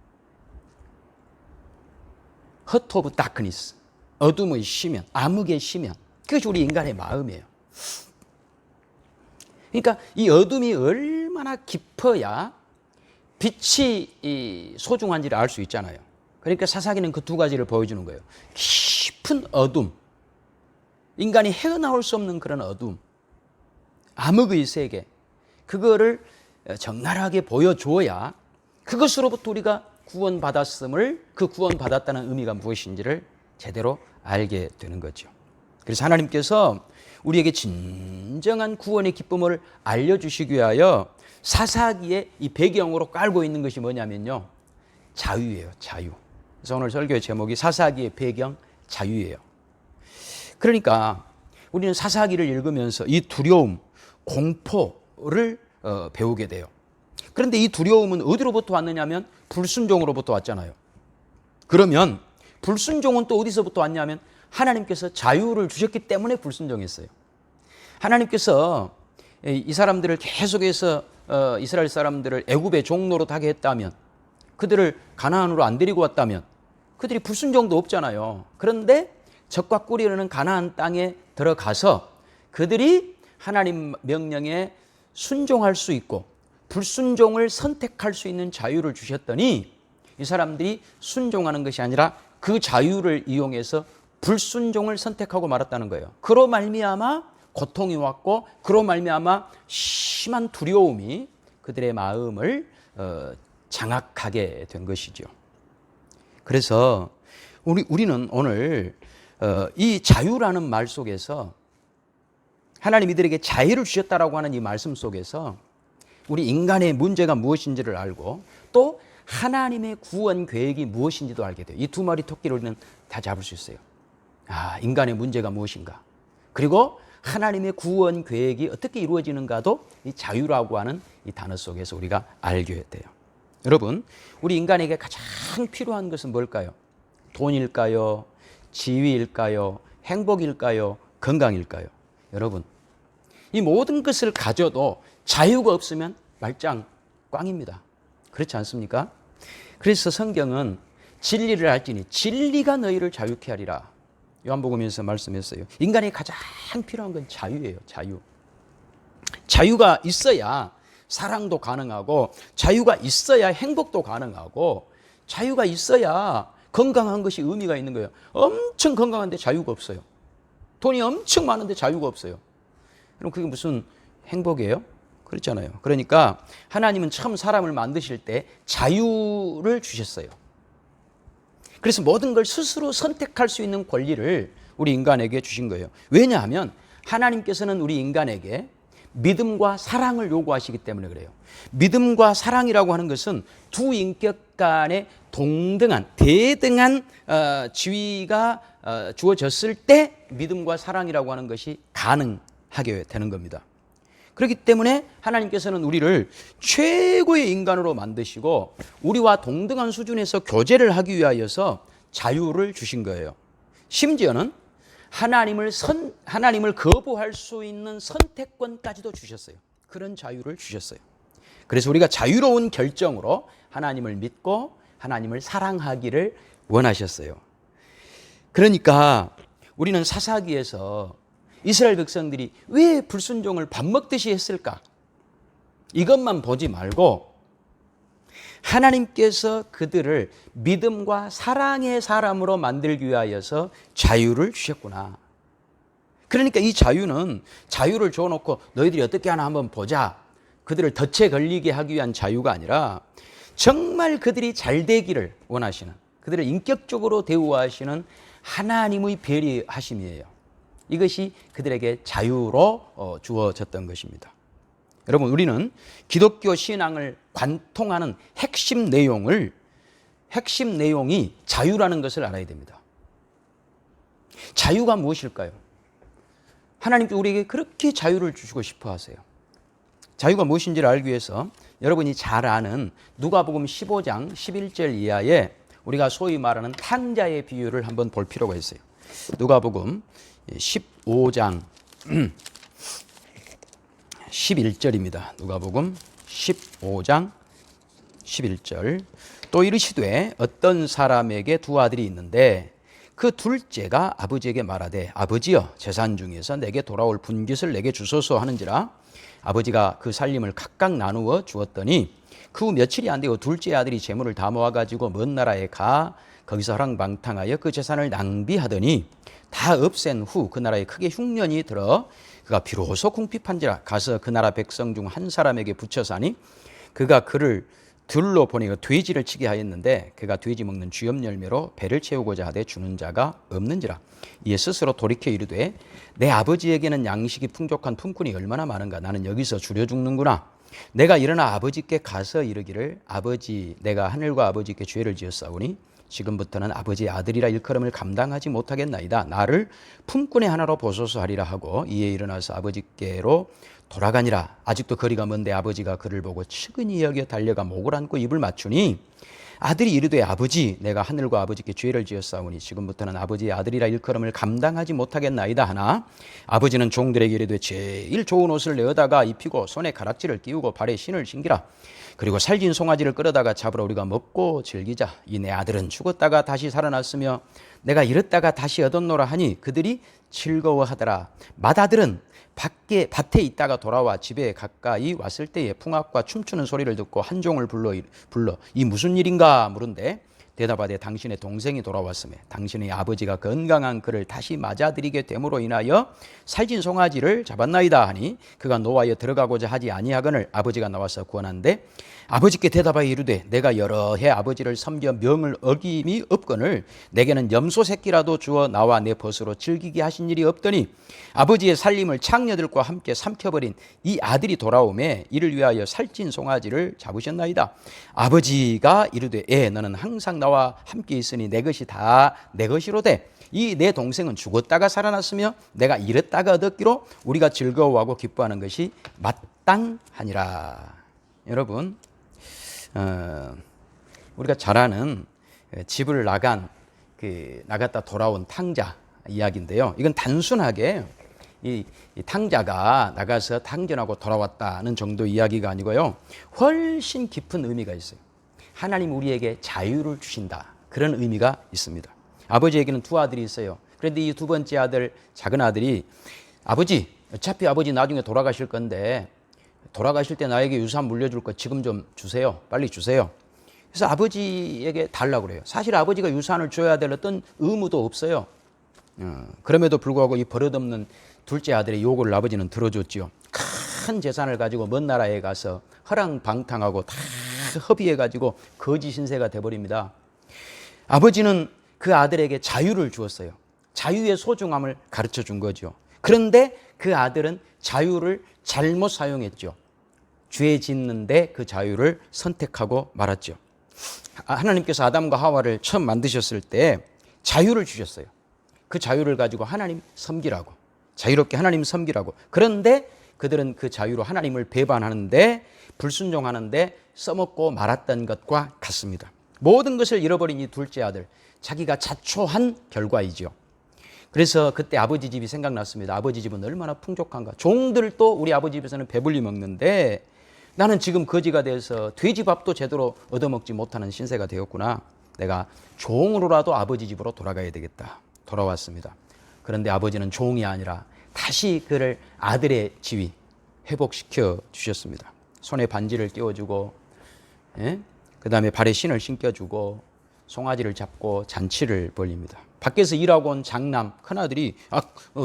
Heart of Darkness, 어둠의 시면, 암흑의 시면, 그것이 우리 인간의 마음이에요. 그러니까 이 어둠이 얼마나 깊어야 빛이 소중한지를 알 수 있잖아요. 그러니까 사사기는 그 두 가지를 보여주는 거예요. 깊은 어둠, 인간이 헤어나올 수 없는 그런 어둠, 암흑의 세계, 그거를 적나라하게 보여줘야 그것으로부터 우리가 구원받았음을, 그 구원받았다는 의미가 무엇인지를 제대로 알게 되는 거죠. 그래서 하나님께서 우리에게 진정한 구원의 기쁨을 알려주시기 위하여 사사기의 이 배경으로 깔고 있는 것이 뭐냐면요, 자유예요. 자유. 그래서 오늘 설교의 제목이 사사기의 배경, 자유예요. 그러니까 우리는 사사기를 읽으면서 이 두려움, 공포를 배우게 돼요. 그런데 이 두려움은 어디로부터 왔느냐면 불순종으로부터 왔잖아요. 그러면 불순종은 또 어디서부터 왔냐면 하나님께서 자유를 주셨기 때문에 불순종했어요. 하나님께서 이 사람들을 계속해서 이스라엘 사람들을 애굽의 종노릇 하게 했다면, 그들을 가나안으로 안 데리고 왔다면 그들이 불순종도 없잖아요. 그런데 적과 꿀이 가나안 땅에 들어가서 그들이 하나님 명령에 순종할 수 있고 불순종을 선택할 수 있는 자유를 주셨더니 이 사람들이 순종하는 것이 아니라 그 자유를 이용해서 불순종을 선택하고 말았다는 거예요. 그로 말미암아 고통이 왔고 그로 말미암아 심한 두려움이 그들의 마음을 장악하게 된 것이죠. 그래서 우리는 오늘 이 자유라는 말 속에서 하나님 이들에게 자유를 주셨다라고 하는 이 말씀 속에서 우리 인간의 문제가 무엇인지를 알고 또 하나님의 구원 계획이 무엇인지도 알게 돼요. 이 두 마리 토끼를 우리는 다 잡을 수 있어요. 인간의 문제가 무엇인가. 그리고 하나님의 구원 계획이 어떻게 이루어지는가도 이 자유라고 하는 이 단어 속에서 우리가 알게 돼요. 여러분, 우리 인간에게 가장 필요한 것은 뭘까요? 돈일까요? 지위일까요? 행복일까요? 건강일까요? 여러분, 이 모든 것을 가져도 자유가 없으면 말짱 꽝입니다. 그렇지 않습니까? 그래서 성경은 진리를 알지니 진리가 너희를 자유케 하리라. 요한복음에서 말씀했어요. 인간이 가장 필요한 건 자유예요. 자유. 자유가 있어야 사랑도 가능하고 자유가 있어야 행복도 가능하고 자유가 있어야 건강한 것이 의미가 있는 거예요. 엄청 건강한데 자유가 없어요. 돈이 엄청 많은데 자유가 없어요. 그럼 그게 무슨 행복이에요? 그렇잖아요. 그러니까 하나님은 처음 사람을 만드실 때 자유를 주셨어요. 그래서 모든 걸 스스로 선택할 수 있는 권리를 우리 인간에게 주신 거예요. 왜냐하면 하나님께서는 우리 인간에게 믿음과 사랑을 요구하시기 때문에 그래요. 믿음과 사랑이라고 하는 것은 두 인격 간의 동등한, 대등한 지위가 주어졌을 때 믿음과 사랑이라고 하는 것이 가능하게 되는 겁니다. 그렇기 때문에 하나님께서는 우리를 최고의 인간으로 만드시고 우리와 동등한 수준에서 교제를 하기 위하여서 자유를 주신 거예요. 심지어는 하나님을 거부할 수 있는 선택권까지도 주셨어요. 그런 자유를 주셨어요. 그래서 우리가 자유로운 결정으로 하나님을 믿고 하나님을 사랑하기를 원하셨어요. 그러니까 우리는 사사기에서 이스라엘 백성들이 왜 불순종을 밥 먹듯이 했을까? 이것만 보지 말고 하나님께서 그들을 믿음과 사랑의 사람으로 만들기 위하여서 자유를 주셨구나. 그러니까 이 자유를 줘놓고 너희들이 어떻게 하나 한번 보자. 그들을 덫에 걸리게 하기 위한 자유가 아니라 정말 그들이 잘 되기를 원하시는, 그들을 인격적으로 대우하시는 하나님의 배려하심이에요. 이것이 그들에게 자유로 주어졌던 것입니다. 여러분, 우리는 기독교 신앙을 관통하는 핵심 내용이 자유라는 것을 알아야 됩니다. 자유가 무엇일까요? 하나님께 우리에게 그렇게 자유를 주시고 싶어 하세요. 자유가 무엇인지를 알기 위해서 여러분이 잘 아는 누가복음 15장 11절 이하에 우리가 소위 말하는 탕자의 비유를 한번 볼 필요가 있어요. 누가복음 15장 11절입니다. 누가복음 15장 11절. 또 이르시되 어떤 사람에게 두 아들이 있는데 그 둘째가 아버지에게 말하되 아버지여 재산 중에서 내게 돌아올 분깃을 내게 주소서 하는지라. 아버지가 그 살림을 각각 나누어 주었더니 그 후 며칠이 안 되고 둘째 아들이 재물을 다 모아가지고 먼 나라에 가 거기서 허랑방탕하여 그 재산을 낭비하더니 다 없앤 후 그 나라에 크게 흉년이 들어 그가 비로소 궁핍한지라. 가서 그 나라 백성 중 한 사람에게 붙여사니 그가 그를 들로 보내어 돼지를 치게 하였는데 그가 돼지 먹는 쥐염 열매로 배를 채우고자 하되 주는 자가 없는지라. 이에 스스로 돌이켜 이르되 내 아버지에게는 양식이 풍족한 품꾼이 얼마나 많은가. 나는 여기서 줄여 죽는구나. 내가 일어나 아버지께 가서 이르기를 아버지, 내가 하늘과 아버지께 죄를 지었사오니 지금부터는 아버지의 아들이라 일컬음을 감당하지 못하겠나이다. 나를 품꾼의 하나로 보소서 하리라 하고 이에 일어나서 아버지께로 돌아가니라. 아직도 거리가 먼데 아버지가 그를 보고 측은히 여겨 달려가 목을 안고 입을 맞추니 아들이 이르되 아버지, 내가 하늘과 아버지께 죄를 지었사오니 지금부터는 아버지의 아들이라 일컬음을 감당하지 못하겠나이다 하나 아버지는 종들에게 이르되 제일 좋은 옷을 내어다가 입히고 손에 가락지를 끼우고 발에 신을 신기라. 그리고 살진 송아지를 끌어다가 잡으러 우리가 먹고 즐기자. 이 내 아들은 죽었다가 다시 살아났으며 내가 잃었다가 다시 얻었노라 하니 그들이 즐거워하더라. 맏아들은 밭에 있다가 돌아와 집에 가까이 왔을 때에 풍악과 춤추는 소리를 듣고 한 종을 불러 이 무슨 일인가 물은데 대답하되 당신의 동생이 돌아왔으며 당신의 아버지가 건강한 그를 다시 맞아들이게 됨으로 인하여 살찐 송아지를 잡았나이다 하니 그가 노하여 들어가고자 하지 아니하거늘 아버지가 나와서 구원한데 아버지께 대답하여 이르되 내가 여러 해 아버지를 섬겨 명을 어김이 없거늘 내게는 염소 새끼라도 주어 나와 내 벗으로 즐기게 하신 일이 없더니 아버지의 살림을 창녀들과 함께 삼켜버린 이 아들이 돌아오매 이를 위하여 살찐 송아지를 잡으셨나이다. 아버지가 이르되 너는 항상 나와 함께 있으니 내 것이 다 내 것이로되 이 내 동생은 죽었다가 살아났으며 내가 잃었다가 얻었기로 우리가 즐거워하고 기뻐하는 것이 마땅하니라. 여러분, 우리가 잘 아는 집을 나갔다 돌아온 탕자 이야기인데요. 이건 단순하게 이 탕자가 나가서 탕전하고 돌아왔다는 정도 이야기가 아니고요. 훨씬 깊은 의미가 있어요. 하나님 우리에게 자유를 주신다. 그런 의미가 있습니다. 아버지에게는 두 아들이 있어요. 그런데 이 두 번째 아들, 작은 아들이 아버지, 어차피 아버지 나중에 돌아가실 건데 돌아가실 때 나에게 유산 물려줄 거 지금 좀 주세요. 빨리 주세요. 그래서 아버지에게 달라고 그래요. 사실 아버지가 유산을 줘야 될 어떤 의무도 없어요. 그럼에도 불구하고 이 버릇없는 둘째 아들의 요구를 아버지는 들어줬지요. 큰 재산을 가지고 먼 나라에 가서 허랑방탕하고 다 허비해가지고 거지 신세가 돼버립니다. 아버지는 그 아들에게 자유를 주었어요. 자유의 소중함을 가르쳐 준 거죠. 그런데 그 아들은 자유를 잘못 사용했죠. 죄 짓는데 그 자유를 선택하고 말았죠. 하나님께서 아담과 하와를 처음 만드셨을 때 자유를 주셨어요. 그 자유를 가지고 하나님 섬기라고, 자유롭게 하나님 섬기라고. 그런데 그들은 그 자유로 하나님을 배반하는데, 불순종하는데 써먹고 말았던 것과 같습니다. 모든 것을 잃어버린 이 둘째 아들, 자기가 자초한 결과이죠. 그래서 그때 아버지 집이 생각났습니다. 아버지 집은 얼마나 풍족한가. 종들도 우리 아버지 집에서는 배불리 먹는데 나는 지금 거지가 돼서 돼지밥도 제대로 얻어먹지 못하는 신세가 되었구나. 내가 종으로라도 아버지 집으로 돌아가야 되겠다. 돌아왔습니다. 그런데 아버지는 종이 아니라 다시 그를 아들의 지위 회복시켜 주셨습니다. 손에 반지를 끼워주고, 그 다음에 발에 신을 신겨주고, 송아지를 잡고 잔치를 벌립니다. 밖에서 일하고 온 장남 큰아들이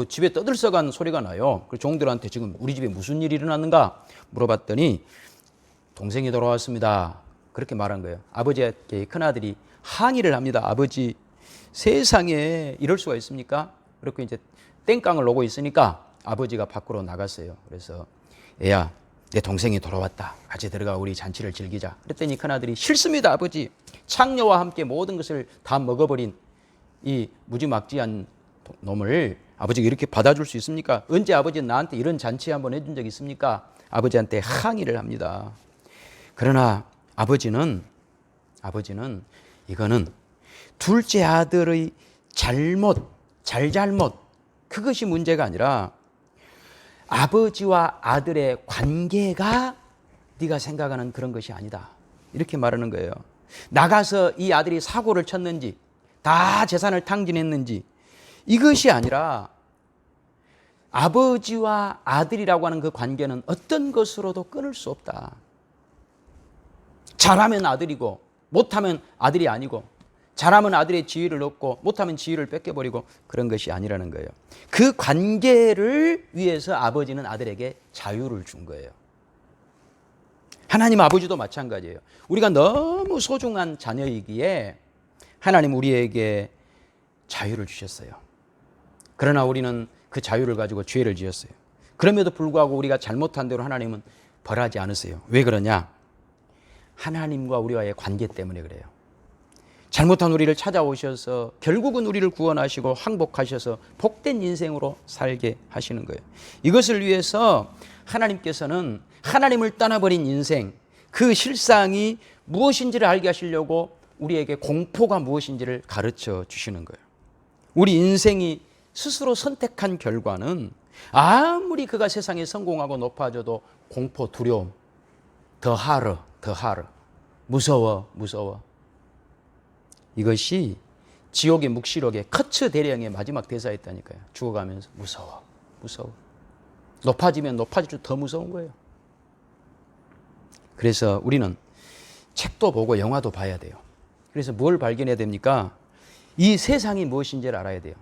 집에 떠들썩한 소리가 나요. 그 종들한테 지금 우리 집에 무슨 일이 일어났는가 물어봤더니 동생이 돌아왔습니다. 그렇게 말한 거예요. 아버지에게 큰아들이 항의를 합니다. 아버지, 세상에 이럴 수가 있습니까? 그렇게 이제 땡깡을 놓고 있으니까 아버지가 밖으로 나갔어요. 그래서 애야, 내 동생이 돌아왔다. 같이 들어가 우리 잔치를 즐기자. 그랬더니 큰아들이 싫습니다, 아버지. 창녀와 함께 모든 것을 다 먹어버린 이 무지막지한 놈을 아버지가 이렇게 받아줄 수 있습니까? 언제 아버지는 나한테 이런 잔치 한번 해준 적 있습니까? 아버지한테 항의를 합니다. 그러나 아버지는 이거는 둘째 아들의 잘잘못 그것이 문제가 아니라 아버지와 아들의 관계가 네가 생각하는 그런 것이 아니다. 이렇게 말하는 거예요. 나가서 이 아들이 사고를 쳤는지 다 재산을 탕진했는지 이것이 아니라 아버지와 아들이라고 하는 그 관계는 어떤 것으로도 끊을 수 없다. 잘하면 아들이고 못하면 아들이 아니고 잘하면 아들의 지위를 얻고 못하면 지위를 뺏겨버리고 그런 것이 아니라는 거예요. 그 관계를 위해서 아버지는 아들에게 자유를 준 거예요. 하나님 아버지도 마찬가지예요. 우리가 너무 소중한 자녀이기에 하나님 우리에게 자유를 주셨어요. 그러나 우리는 그 자유를 가지고 죄를 지었어요. 그럼에도 불구하고 우리가 잘못한 대로 하나님은 벌하지 않으세요. 왜 그러냐? 하나님과 우리와의 관계 때문에 그래요. 잘못한 우리를 찾아오셔서 결국은 우리를 구원하시고 항복하셔서 복된 인생으로 살게 하시는 거예요. 이것을 위해서 하나님께서는 하나님을 떠나버린 인생, 그 실상이 무엇인지를 알게 하시려고 우리에게 공포가 무엇인지를 가르쳐 주시는 거예요. 우리 인생이 스스로 선택한 결과는 아무리 그가 세상에 성공하고 높아져도 공포, 두려움, 더하러, 무서워. 이것이 지옥의 묵시록의 커츠 대령의 마지막 대사였다니까요. 죽어가면서 무서워. 높아지면 높아질수록 더 무서운 거예요. 그래서 우리는 책도 보고 영화도 봐야 돼요. 그래서 뭘 발견해야 됩니까? 이 세상이 무엇인지를 알아야 돼요.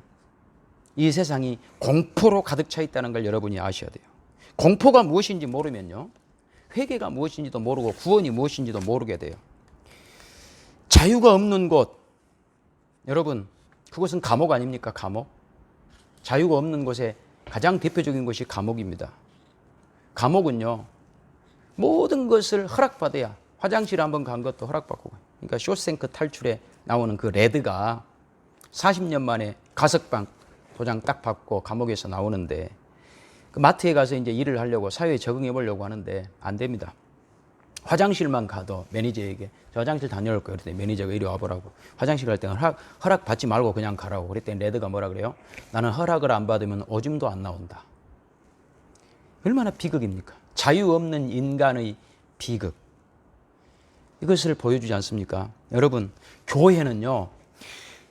이 세상이 공포로 가득 차 있다는 걸 여러분이 아셔야 돼요. 공포가 무엇인지 모르면요, 회개가 무엇인지도 모르고 구원이 무엇인지도 모르게 돼요. 자유가 없는 곳, 여러분, 그곳은 감옥 아닙니까? 감옥. 자유가 없는 곳에 가장 대표적인 것이 감옥입니다. 감옥은요, 모든 것을 허락받아야, 화장실 한번 간 것도 허락받고, 그러니까 쇼생크 탈출에 나오는 그 레드가 40년 만에 가석방 도장 딱 받고 감옥에서 나오는데, 그 마트에 가서 이제 일을 하려고 사회에 적응해 보려고 하는데 안 됩니다. 화장실만 가도 매니저에게 저 화장실 다녀올 거예요. 그랬더니 매니저가 이리 와보라고. 화장실 갈 때는 허락 받지 말고 그냥 가라고. 그랬더니 레드가 뭐라 그래요? 나는 허락을 안 받으면 오줌도 안 나온다. 얼마나 비극입니까? 자유 없는 인간의 비극. 이것을 보여주지 않습니까? 여러분, 교회는요,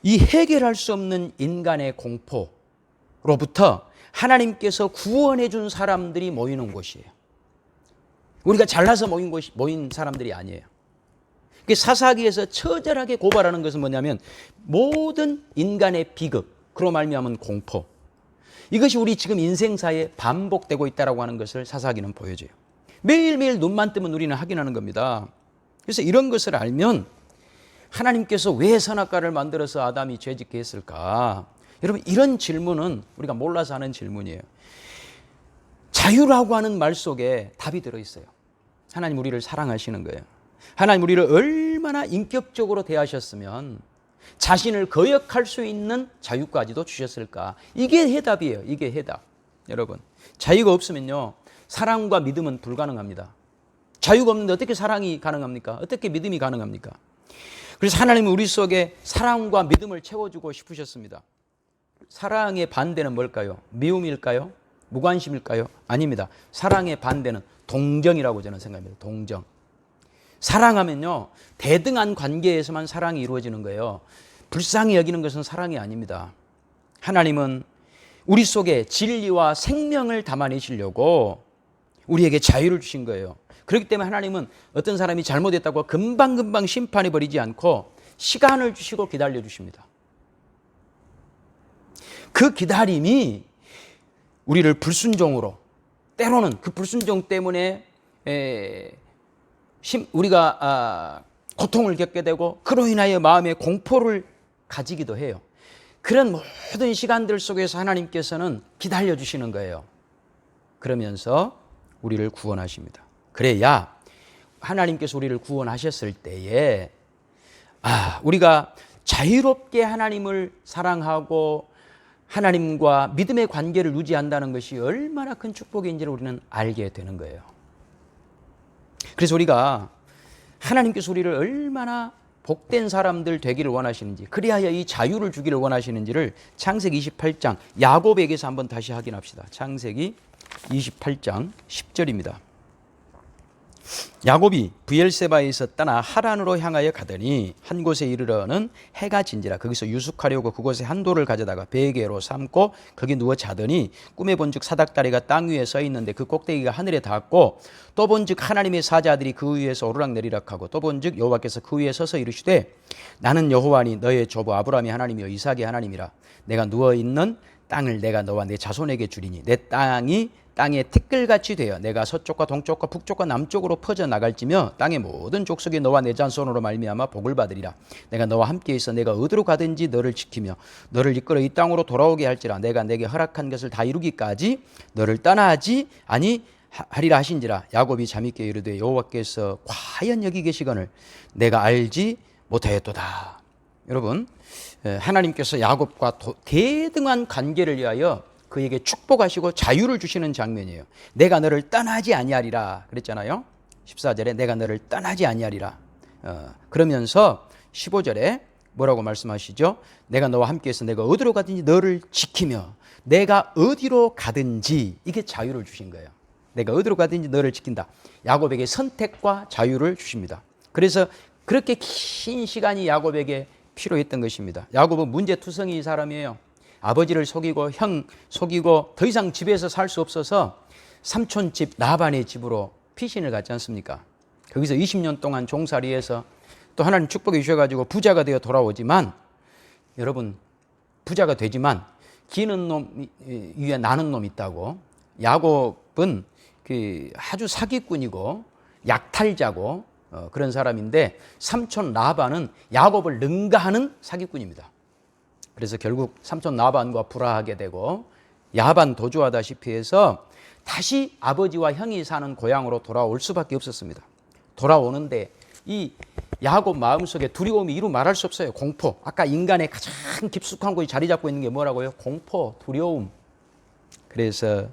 이 해결할 수 없는 인간의 공포로부터 하나님께서 구원해 준 사람들이 모이는 곳이에요. 우리가 잘나서 모인 사람들이 아니에요. 사사기에서 처절하게 고발하는 것은 뭐냐면 모든 인간의 비극, 그로 말미암은 공포. 이것이 우리 지금 인생사에 반복되고 있다고 하는 것을 사사기는 보여줘요. 매일매일 눈만 뜨면 우리는 확인하는 겁니다. 그래서 이런 것을 알면 하나님께서 왜 선악과를 만들어서 아담이 죄짓게 했을까? 여러분, 이런 질문은 우리가 몰라서 하는 질문이에요. 자유라고 하는 말 속에 답이 들어있어요. 하나님 우리를 사랑하시는 거예요. 하나님 우리를 얼마나 인격적으로 대하셨으면 자신을 거역할 수 있는 자유까지도 주셨을까? 이게 해답이에요. 이게 해답. 여러분, 자유가 없으면요, 사랑과 믿음은 불가능합니다. 자유가 없는데 어떻게 사랑이 가능합니까? 어떻게 믿음이 가능합니까? 그래서 하나님은 우리 속에 사랑과 믿음을 채워주고 싶으셨습니다. 사랑의 반대는 뭘까요? 미움일까요? 무관심일까요? 아닙니다. 사랑의 반대는 동정이라고 저는 생각합니다. 동정. 사랑하면요, 대등한 관계에서만 사랑이 이루어지는 거예요. 불쌍히 여기는 것은 사랑이 아닙니다. 하나님은 우리 속에 진리와 생명을 담아내시려고 우리에게 자유를 주신 거예요. 그렇기 때문에 하나님은 어떤 사람이 잘못했다고 금방금방 심판해 버리지 않고 시간을 주시고 기다려 주십니다. 그 기다림이 우리를 불순종으로, 때로는 그 불순종 때문에 우리가 고통을 겪게 되고 그로 인하여 마음의 공포를 가지기도 해요. 그런 모든 시간들 속에서 하나님께서는 기다려 주시는 거예요. 그러면서 우리를 구원하십니다. 그래야 하나님께서 우리를 구원하셨을 때에 우리가 자유롭게 하나님을 사랑하고 하나님과 믿음의 관계를 유지한다는 것이 얼마나 큰 축복인지를 우리는 알게 되는 거예요. 그래서 우리가 하나님께서 우리를 얼마나 복된 사람들 되기를 원하시는지, 그리하여 이 자유를 주기를 원하시는지를 창세기 28장 야곱에게서 한번 다시 확인합시다. 창세기 28장 10절입니다. 야곱이 브엘세바에서 떠나 하란으로 향하여 가더니 한 곳에 이르러는 해가 진지라. 거기서 유숙하려고 그곳에 한 돌을 가져다가 베개로 삼고 거기 누워 자더니 꿈에 본즉 사닥다리가 땅 위에 서 있는데 그 꼭대기가 하늘에 닿았고, 또 본즉 하나님의 사자들이 그 위에서 오르락내리락하고, 또 본즉 여호와께서 그 위에 서서 이르시되 나는 여호와니 너의 조부 아브라함의 하나님이요 이삭의 하나님이라. 내가 누워있는 땅을 내가 너와 내 자손에게 주리니 내 땅이 땅에 티끌같이 되어 내가 서쪽과 동쪽과 북쪽과 남쪽으로 퍼져나갈지며 땅의 모든 족속이 너와 내 자손으로 말미암아 복을 받으리라. 내가 너와 함께 있어 내가 어디로 가든지 너를 지키며 너를 이끌어 이 땅으로 돌아오게 할지라. 내가 내게 허락한 것을 다 이루기까지 너를 떠나지 아니하리라 하신지라. 야곱이 잠있게 이르되 여호와께서 과연 여기 계시거늘 내가 알지 못하였도다. 여러분, 하나님께서 야곱과 대등한 관계를 위하여 그에게 축복하시고 자유를 주시는 장면이에요. 내가 너를 떠나지 아니하리라 그랬잖아요. 14절에 내가 너를 떠나지 아니하리라. 그러면서 15절에 뭐라고 말씀하시죠? 내가 너와 함께해서 내가 어디로 가든지 너를 지키며, 내가 어디로 가든지, 이게 자유를 주신 거예요. 내가 어디로 가든지 너를 지킨다. 야곱에게 선택과 자유를 주십니다. 그래서 그렇게 긴 시간이 야곱에게 필요했던 것입니다. 야곱은 문제투성이 사람이에요. 아버지를 속이고 형 속이고 더 이상 집에서 살 수 없어서 삼촌 집 라반의 집으로 피신을 갔지 않습니까? 거기서 20년 동안 종살이해서 또 하나님 축복해 주셔가지고 부자가 되어 돌아오지만, 여러분, 부자가 되지만 기는 놈 위에 나는 놈이 있다고. 야곱은 아주 사기꾼이고 약탈자고 그런 사람인데, 삼촌 라반은 야곱을 능가하는 사기꾼입니다. 그래서 결국 삼촌 라반과 불화하게 되고 야반 도주하다시피 해서 다시 아버지와 형이 사는 고향으로 돌아올 수밖에 없었습니다. 돌아오는데 이 야곱 마음속에 두려움이 이루 말할 수 없어요. 공포. 아까 인간의 가장 깊숙한 곳이 자리 잡고 있는 게 뭐라고요? 공포, 두려움. 그래서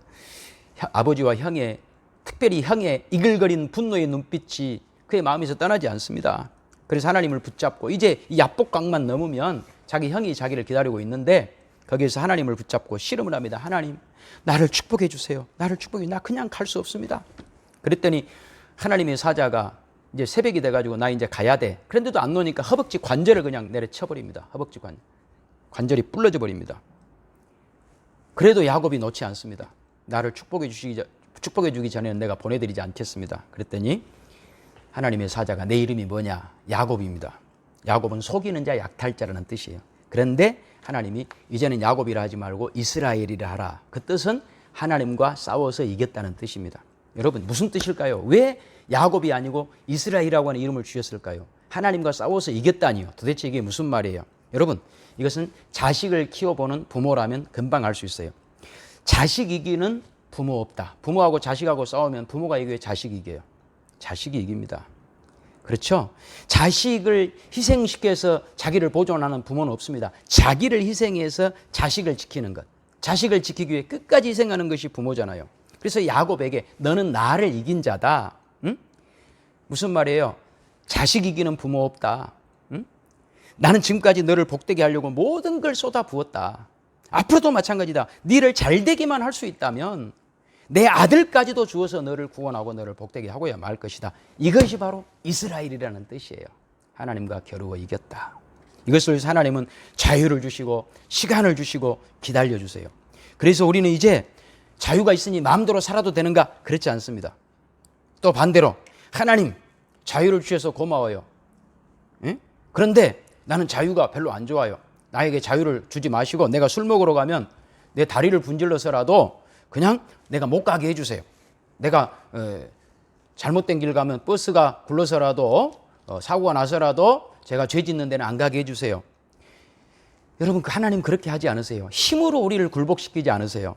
아버지와 형의, 특별히 형의 이글거린 분노의 눈빛이 그의 마음에서 떠나지 않습니다. 그래서 하나님을 붙잡고 이제 이 야복강만 넘으면 자기 형이 자기를 기다리고 있는데, 거기에서 하나님을 붙잡고 씨름을 합니다. 하나님, 나를 축복해 주세요. 나를 축복해 주세요. 나 그냥 갈 수 없습니다. 그랬더니 하나님의 사자가 이제 새벽이 돼가지고 나 이제 가야 돼. 그런데도 안 놓으니까 허벅지 관절을 그냥 내려쳐버립니다. 허벅지 관절이 부러져 버립니다. 그래도 야곱이 놓지 않습니다. 나를 축복해 주기 전에는 내가 보내드리지 않겠습니다. 그랬더니 하나님의 사자가, 내 이름이 뭐냐? 야곱입니다. 야곱은 속이는 자, 약탈자라는 뜻이에요. 그런데 하나님이 이제는 야곱이라 하지 말고 이스라엘이라 하라. 그 뜻은 하나님과 싸워서 이겼다는 뜻입니다. 여러분, 무슨 뜻일까요? 왜 야곱이 아니고 이스라엘이라고 하는 이름을 주셨을까요? 하나님과 싸워서 이겼다니요. 도대체 이게 무슨 말이에요? 여러분, 이것은 자식을 키워보는 부모라면 금방 알 수 있어요. 자식 이기는 부모 없다. 부모하고 자식하고 싸우면 부모가 이겨요, 자식이 이겨요? 자식이 이깁니다. 그렇죠? 자식을 희생시켜서 자기를 보존하는 부모는 없습니다. 자기를 희생해서 자식을 지키는 것, 자식을 지키기 위해 끝까지 희생하는 것이 부모잖아요. 그래서 야곱에게 너는 나를 이긴 자다. 응? 무슨 말이에요? 자식 이기는 부모 없다. 응? 나는 지금까지 너를 복되게 하려고 모든 걸 쏟아 부었다. 앞으로도 마찬가지다. 너를 잘되기만 할 수 있다면 내 아들까지도 주어서 너를 구원하고 너를 복되게 하고야 말 것이다. 이것이 바로 이스라엘이라는 뜻이에요. 하나님과 겨루어 이겼다. 이것을 하나님은 자유를 주시고 시간을 주시고 기다려주세요. 그래서 우리는 이제 자유가 있으니 마음대로 살아도 되는가? 그렇지 않습니다. 또 반대로 하나님 자유를 주셔서 고마워요. 응? 그런데 나는 자유가 별로 안 좋아요. 나에게 자유를 주지 마시고 내가 술 먹으러 가면 내 다리를 분질러서라도 그냥 내가 못 가게 해주세요. 내가 잘못된 길 가면 버스가 굴러서라도 사고가 나서라도 제가 죄 짓는 데는 안 가게 해주세요. 여러분, 하나님 그렇게 하지 않으세요. 힘으로 우리를 굴복시키지 않으세요.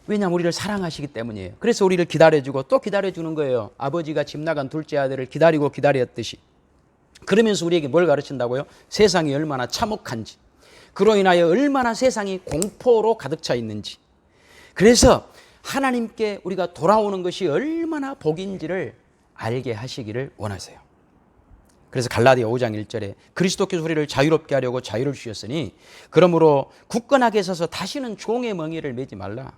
왜냐하면 우리를 사랑하시기 때문이에요. 그래서 우리를 기다려주고 또 기다려주는 거예요. 아버지가 집 나간 둘째 아들을 기다리고 기다렸듯이. 그러면서 우리에게 뭘 가르친다고요? 세상이 얼마나 참혹한지, 그로 인하여 얼마나 세상이 공포로 가득 차 있는지. 그래서 하나님께 우리가 돌아오는 것이 얼마나 복인지를 알게 하시기를 원하세요. 그래서 갈라디아 5장 1절에 그리스도께서 우리를 자유롭게 하려고 자유를 주셨으니 그러므로 굳건하게 서서 다시는 종의 멍에를 매지 말라.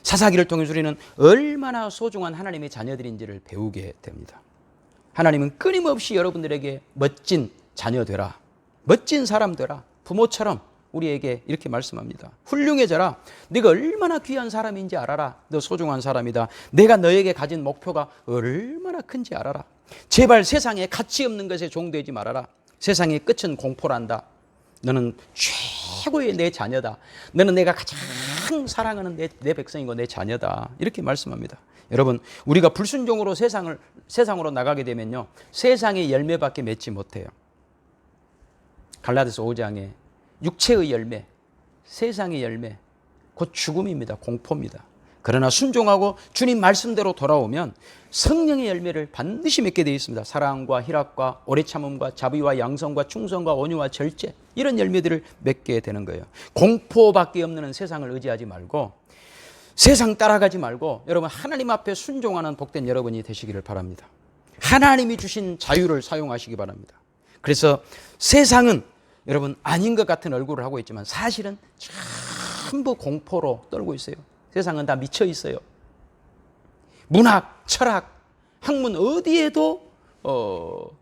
사사기를 통해서 우리는 얼마나 소중한 하나님의 자녀들인지를 배우게 됩니다. 하나님은 끊임없이 여러분들에게 멋진 자녀 되라, 멋진 사람 되라, 부모처럼 우리에게 이렇게 말씀합니다. 훌륭해져라. 네가 얼마나 귀한 사람인지 알아라. 너 소중한 사람이다. 내가 너에게 가진 목표가 얼마나 큰지 알아라. 제발 세상에 가치 없는 것에 종되지 말아라. 세상의 끝은 공포란다. 너는 최고의 내 자녀다. 너는 내가 가장 사랑하는 내 백성이고 내 자녀다. 이렇게 말씀합니다. 여러분, 우리가 불순종으로 세상으로 나가게 되면요, 세상의 열매밖에 맺지 못해요. 갈라디아서 5장에 육체의 열매, 세상의 열매, 곧 죽음입니다. 공포입니다. 그러나 순종하고 주님 말씀대로 돌아오면 성령의 열매를 반드시 맺게 되어 있습니다. 사랑과 희락과 오래 참음과 자비와 양성과 충성과 온유와 절제, 이런 열매들을 맺게 되는 거예요. 공포밖에 없는 세상을 의지하지 말고, 세상 따라가지 말고, 여러분 하나님 앞에 순종하는 복된 여러분이 되시기를 바랍니다. 하나님이 주신 자유를 사용하시기 바랍니다. 그래서 세상은 여러분 아닌 것 같은 얼굴을 하고 있지만 사실은 전부 공포로 떨고 있어요. 세상은 다 미쳐 있어요. 문학, 철학, 학문 어디에도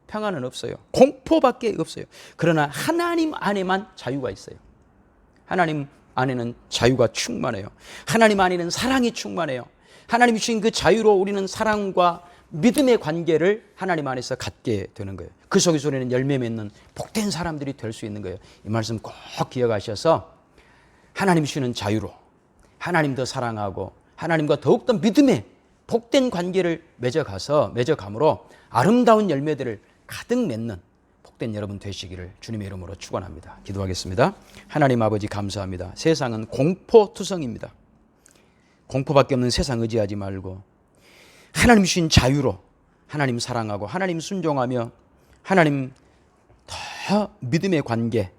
평안은 없어요. 공포밖에 없어요. 그러나 하나님 안에만 자유가 있어요. 하나님 안에는 자유가 충만해요. 하나님 안에는 사랑이 충만해요. 하나님이 주신 그 자유로 우리는 사랑과 믿음의 관계를 하나님 안에서 갖게 되는 거예요. 그 속에서 우리는 열매 맺는 복된 사람들이 될 수 있는 거예요. 이 말씀 꼭 기억하셔서 하나님 주시는 자유로 하나님 더 사랑하고 하나님과 더욱더 믿음의 복된 관계를 맺어감으로 아름다운 열매들을 가득 맺는 복된 여러분 되시기를 주님의 이름으로 축원합니다. 기도하겠습니다. 하나님 아버지 감사합니다. 세상은 공포투성입니다. 공포밖에 없는 세상 의지하지 말고 하나님 주신 자유로 하나님 사랑하고 하나님 순종하며 하나님 더 믿음의 관계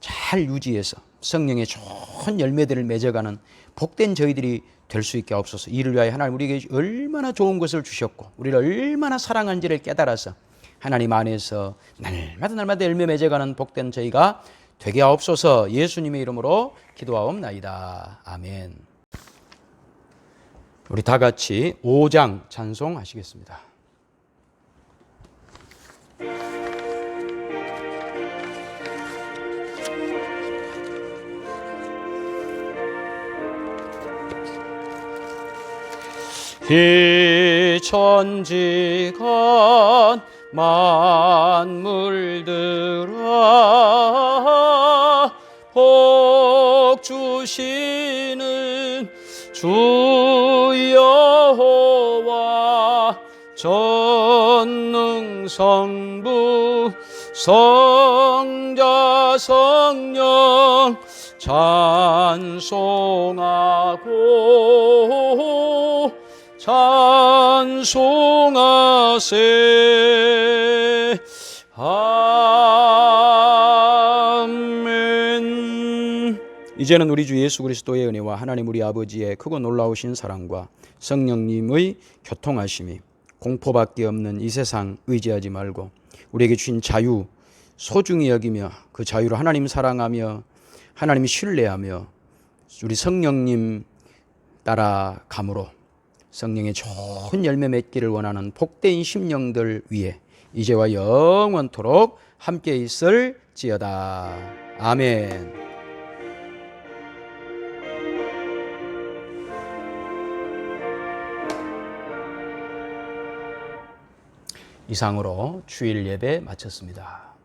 잘 유지해서 성령의 좋은 열매들을 맺어가는 복된 저희들이 될 수 있게 하옵소서. 이를 위하여 하나님 우리에게 얼마나 좋은 것을 주셨고 우리를 얼마나 사랑한지를 깨달아서 하나님 안에서 날마다 열매 맺어가는 복된 저희가 되게 하옵소서. 예수님의 이름으로 기도하옵나이다. 아멘. 우리 다 같이 5장 찬송하시겠습니다. 이 천지간 만물들아 복 주시는 주 여호와 전능성부 성자 성령 찬송하고 찬송하세. 아멘. 이제는 우리 주 예수 그리스도의 은혜와 하나님 우리 아버지의 크고 놀라우신 사랑과 성령님의 교통하심이 공포밖에 없는 이 세상 의지하지 말고 우리에게 주신 자유 소중히 여기며 그 자유로 하나님 사랑하며 하나님 신뢰하며 우리 성령님 따라감으로 성령의 좋은 열매 맺기를 원하는 복된 심령들 위에 이제와 영원토록 함께 있을지어다. 아멘. 이상으로 주일 예배 마쳤습니다.